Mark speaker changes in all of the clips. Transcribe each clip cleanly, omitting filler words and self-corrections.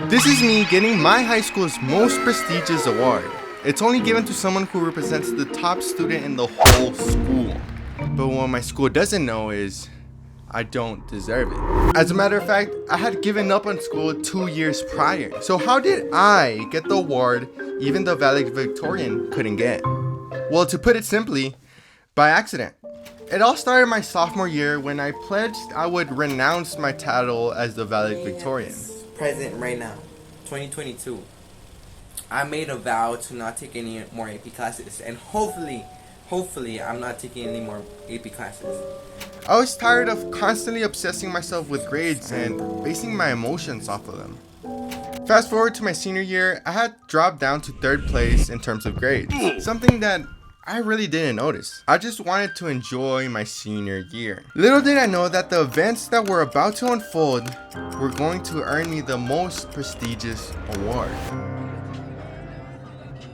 Speaker 1: This is me getting my high school's most prestigious award. It's only given to someone who represents the top student in the whole school. But what my school doesn't know is I don't deserve it. As a matter of fact, I had given up on school 2 years prior. So how did I get the award even the valedictorian couldn't get? Well, to put it simply, by accident. It all started my sophomore year when I pledged I would renounce my title as the valedictorian.
Speaker 2: Present right now, 2022. I made a vow to not take any more AP classes, and hopefully I'm not taking any more AP classes.
Speaker 1: I was tired of constantly obsessing myself with grades and basing my emotions off of them. Fast forward to my senior year, I had dropped down to 3rd place in terms of grades, something that I really didn't notice. I just wanted to enjoy my senior year. Little did I know that the events that were about to unfold were going to earn me the most prestigious award.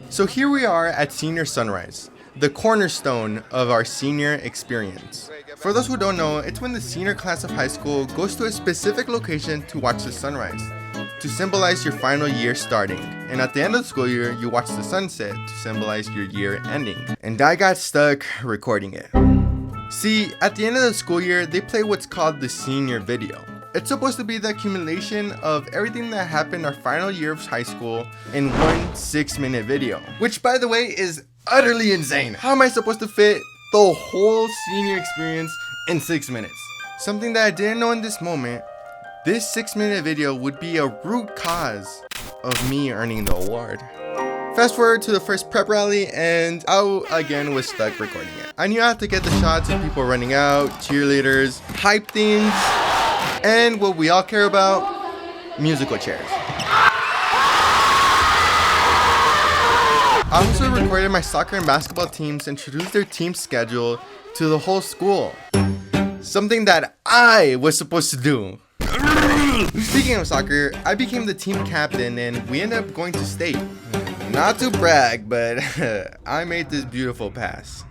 Speaker 1: So here we are at Senior Sunrise, the cornerstone of our senior experience. For those who don't know, it's when the senior class of high school goes to a specific location to watch the sunrise, to symbolize your final year starting. And at the end of the school year, you watch the sunset to symbolize your year ending. And I got stuck recording it. See, at the end of the school year, they play what's called the senior video. It's supposed to be the accumulation of everything that happened our final year of high school in one 6-minute video. Which, by the way, is utterly insane. How am I supposed to fit the whole senior experience in 6 minutes? Something that I didn't know in this moment, this 6-minute video would be a root cause of me earning the award. Fast forward to the first prep rally, and I again was stuck recording it. I knew I had to get the shots of people running out, cheerleaders, hype things, and what we all care about, musical chairs. I also recorded my soccer and basketball teams, introduced their team schedule to the whole school. Something that I was supposed to do. Speaking of soccer, I became the team captain and we ended up going to state. Not to brag, but I made this beautiful pass.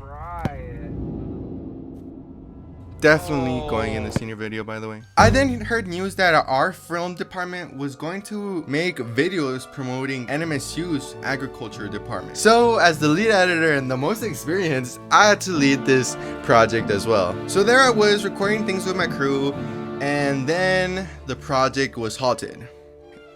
Speaker 1: Definitely going in the senior video, by the way. I then heard news that our film department was going to make videos promoting NMSU's agriculture department. So as the lead editor and the most experienced, I had to lead this project as well. So there I was recording things with my crew, and then the project was halted.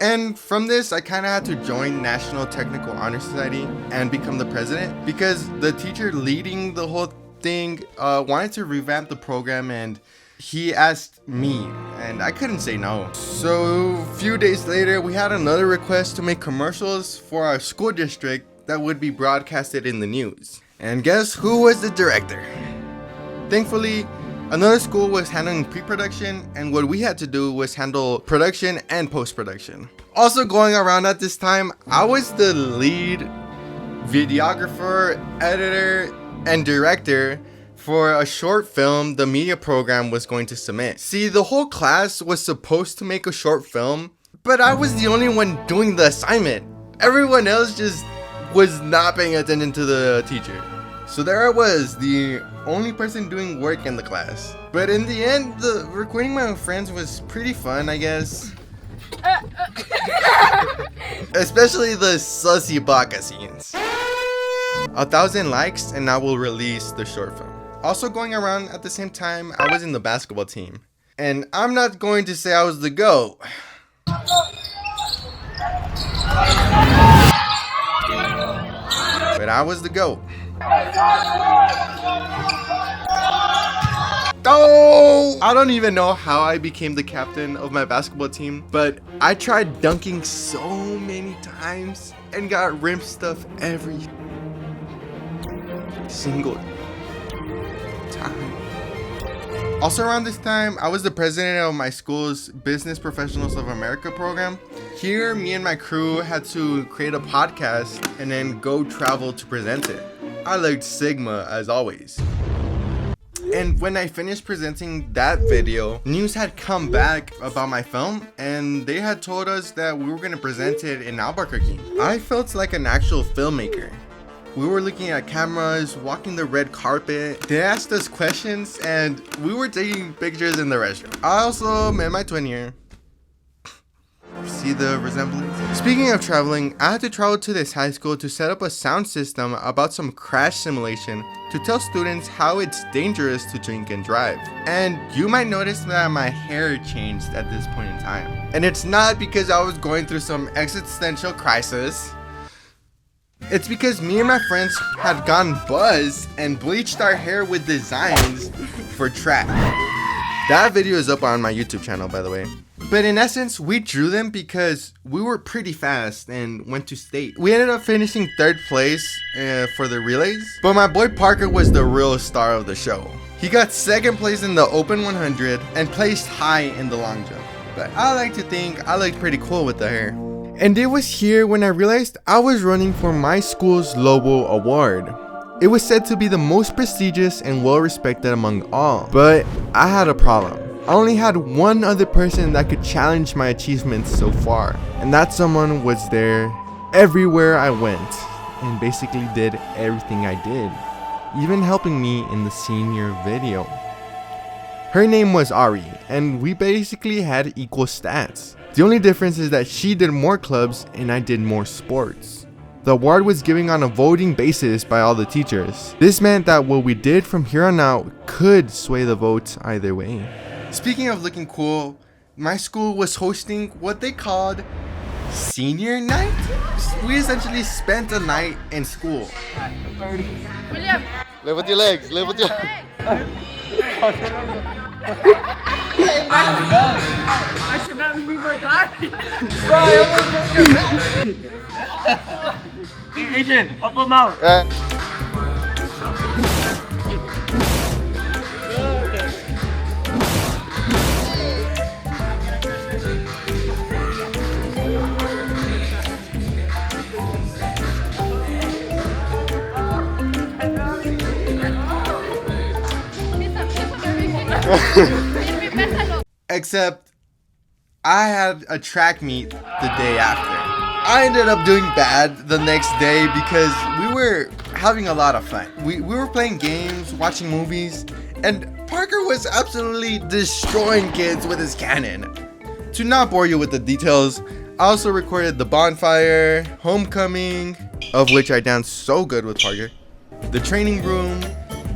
Speaker 1: And from this, I kind of had to join National Technical Honor Society and become the president, because the teacher leading the whole thing wanted to revamp the program, and he asked me and I couldn't say no. So a few days later, we had another request to make commercials for our school district that would be broadcasted in the news. And guess who was the director? Thankfully, another school was handling pre-production, and what we had to do was handle production and post-production. Also going around at this time, I was the lead videographer, editor, and director for a short film the media program was going to submit. See, the whole class was supposed to make a short film, but I was the only one doing the assignment. Everyone else just was not paying attention to the teacher. So there I was, the only person doing work in the class. But in the end, the recording my own friends was pretty fun, I guess. Especially the sussy baka scenes. 1,000 likes and I will release the short film. Also going around at the same time, I was in the basketball team. And I'm not going to say I was the GOAT. But I was the GOAT. Oh! I don't even know how I became the captain of my basketball team, but I tried dunking so many times and got rim stuff every single time. Also around this time, I was the president of my school's Business Professionals of America program. Here, me and my crew had to create a podcast and then go travel to present it. I looked Sigma as always. And when I finished presenting that video, news had come back about my film, and they had told us that we were going to present it in Albuquerque. I felt like an actual filmmaker. We were looking at cameras, walking the red carpet. They asked us questions, and we were taking pictures in the restaurant. I also met my twin here. See the resemblance? Speaking of traveling, I had to travel to this high school to set up a sound system about some crash simulation to tell students how it's dangerous to drink and drive. And you might notice that my hair changed at this point in time. And it's not because I was going through some existential crisis. It's because me and my friends had gone buzz and bleached our hair with designs for track. That video is up on my YouTube channel, by the way. But in essence, we drew them because we were pretty fast and went to state. We ended up finishing 3rd place for the relays, but my boy Parker was the real star of the show. He got 2nd place in the open 100 and placed high in the long jump. But I like to think I looked pretty cool with the hair. And it was here when I realized I was running for my school's Lobo Award. It was said to be the most prestigious and well respected among all, but I had a problem. I only had one other person that could challenge my achievements so far, and that someone was there everywhere I went and basically did everything I did, even helping me in the senior video. Her name was Ari, and we basically had equal stats. The only difference is that she did more clubs and I did more sports. The award was given on a voting basis by all the teachers. This meant that what we did from here on out could sway the votes either way. Speaking of looking cool, my school was hosting what they called senior night. We essentially spent a night in school.
Speaker 3: William!
Speaker 1: Live with your legs, live with your legs.
Speaker 3: I should not move my body. Adrian, up him out.
Speaker 1: Except I had a track meet the day after. I ended up doing bad the next day because we were having a lot of fun. We were playing games, watching movies, and Parker was absolutely destroying kids with his cannon. To not bore you with the details, I also recorded the bonfire, homecoming, of which I danced so good with Parker, the training room,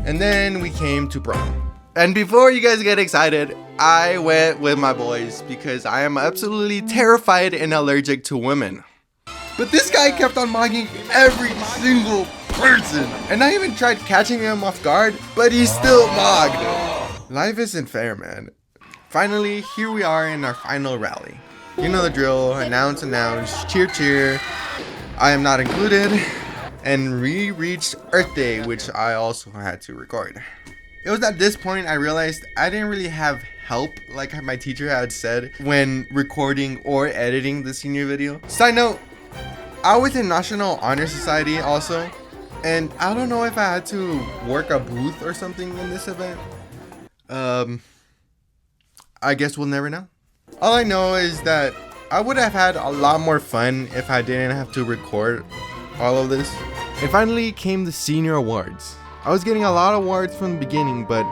Speaker 1: and then we came to prom. And before you guys get excited, I went with my boys because I am absolutely terrified and allergic to women. But this guy kept on mugging every single person. And I even tried catching him off guard, but he still mugged. Life isn't fair, man. Finally, here we are in our final rally. You know the drill, announce, cheer, cheer. I am not included. And we reached Earth Day, which I also had to record. It was at this point I realized I didn't really have help like my teacher had said when recording or editing the senior video. Side note, I was in National Honor Society also, and I don't know if I had to work a booth or something in this event. I guess we'll never know. All I know is that I would have had a lot more fun if I didn't have to record all of this. And finally came the senior awards. I was getting a lot of awards from the beginning, but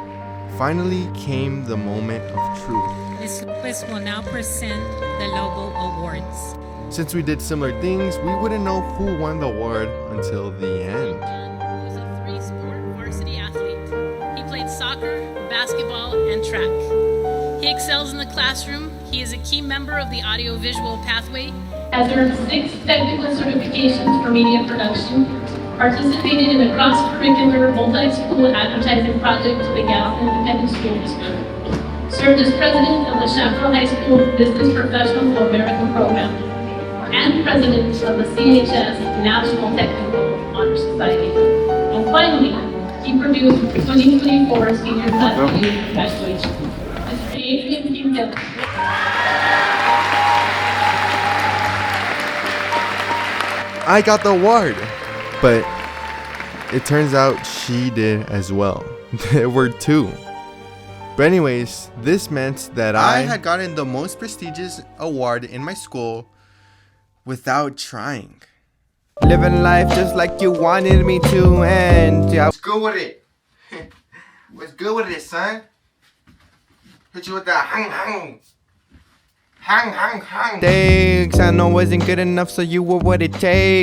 Speaker 1: finally came the moment of truth.
Speaker 4: This quiz will now present the Lobo Awards.
Speaker 1: Since we did similar things, we wouldn't know who won the award until the end.
Speaker 4: He was a 3-sport varsity athlete. He played soccer, basketball, and track. He excels in the classroom. He is a key member of the audiovisual pathway.
Speaker 5: Has earned 6 technical certifications for media production. Participated in a cross-curricular multi-school advertising project to the Gallup Independent School District. Served as president of the Chaparral High School Business Professional American Program and president of the CHS National Technical Honor Society. And finally, he produced the 2024 Senior Class graduation. Mr. Adrian Kingdom.
Speaker 1: I got the award, but it turns out she did as well. There were 2. But anyways, this meant that I had gotten the most prestigious award in my school without trying.
Speaker 6: Living life just like you wanted me to, and yeah.
Speaker 1: What's good with it? What's good with it, son? Hit you with that hang hang. Hang.
Speaker 6: Thanks, I know it wasn't good enough, so you were what it takes.